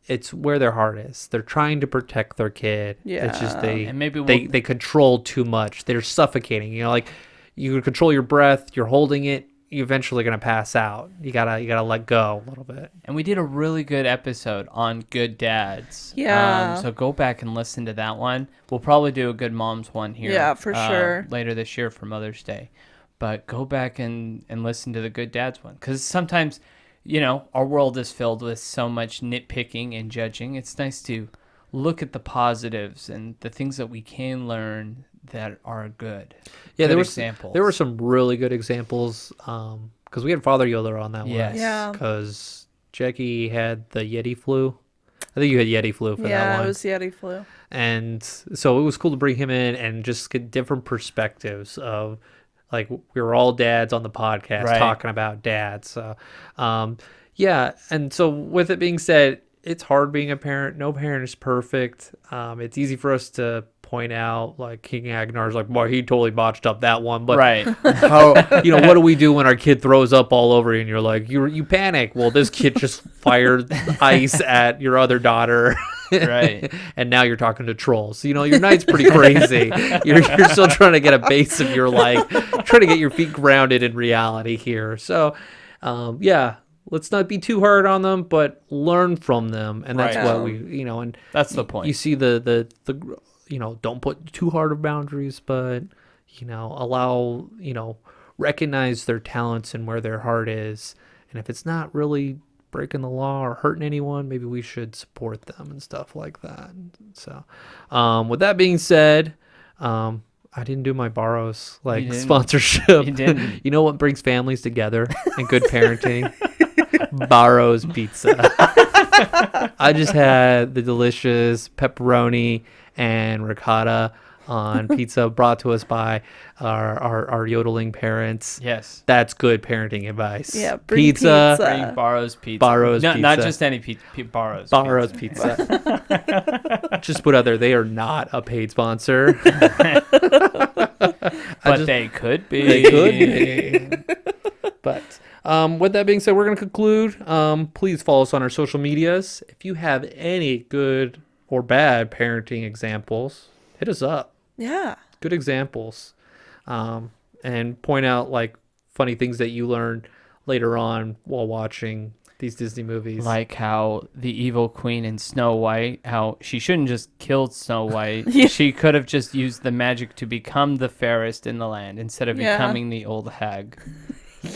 it's where their heart is. They're trying to protect their kid. It's just Yeah. And maybe they control too much. They're suffocating. Like you control your breath. You're holding it. You're eventually gonna pass out. You gotta let go a little bit. And we did a really good episode on good dads. Yeah. So go back and listen to that one. We'll probably do a good moms one here. Yeah, for sure. Later this year for Mother's Day. But go back and listen to the good dads one. Because sometimes, our world is filled with so much nitpicking and judging. It's nice to look at the positives and the things that we can learn that are good. Yeah, Good there examples. were some really good examples. Because we had Father Yoder on that Yes. one. Yeah. Because Jackie had the Yeti flu. I think you had Yeti flu for that Yeah, one. it was Yeti flu. And so it was cool to bring him in and just get different perspectives of, like, we were all dads on the podcast Right. talking about dads. So, yeah. And so with it being said, it's hard being a parent. No parent is perfect. It's easy for us to point out, like King Agnar's like, boy, he totally botched up that one. But Right. how, what do we do when our kid throws up all over you and you're like, you panic? Well, this kid just fired ice at your other daughter. Right. And now you're talking to trolls. Your night's pretty crazy. You're still trying to get a base of your life, trying to get your feet grounded in reality here. So, yeah, let's not be too hard on them, but learn from them. And that's Right. what we, and That's the point. you see the don't put too hard of boundaries, but, allow, recognize their talents and where their heart is. And if it's not really breaking the law or hurting anyone, maybe we should support them and stuff like that. So, with that being said, I didn't do my Barrows You didn't. sponsorship. You didn't. You know what brings families together and good parenting? Barrows pizza. I just had the delicious pepperoni and ricotta on pizza brought to us by our yodeling parents. Yes. That's good parenting advice. Yeah, bring pizza. Bring Barro's Pizza. Barro's Not Pizza. just any Barro's. Barro's pizza. Just put out there, they are not a paid sponsor. But they could be. They could be. But with that being said, we're going to conclude. Please follow us on our social medias. If you have any good or bad parenting examples, hit us up. Yeah. Good examples. And point out like funny things that you learned later on while watching these Disney movies. Like how the evil queen in Snow White, how she shouldn't just killed Snow White. Yeah. She could have just used the magic to become the fairest in the land instead of Yeah. becoming the old hag.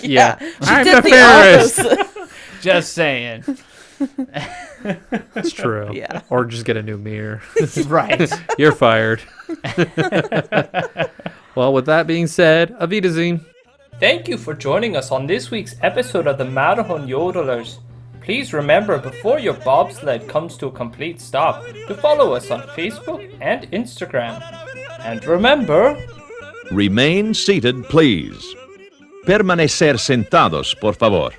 Yeah. She I'm did the fairest. opposite. Just saying. It's true. Yeah. Or just get a new mirror. Right. You're fired. Well, with that being said, Auf Wiedersehen. Thank you for joining us on this week's episode of the Matterhorn Yodelers. Please remember, before your bobsled comes to a complete stop, to follow us on Facebook and Instagram. And remember, Remain seated, please. Permanecer sentados, por favor.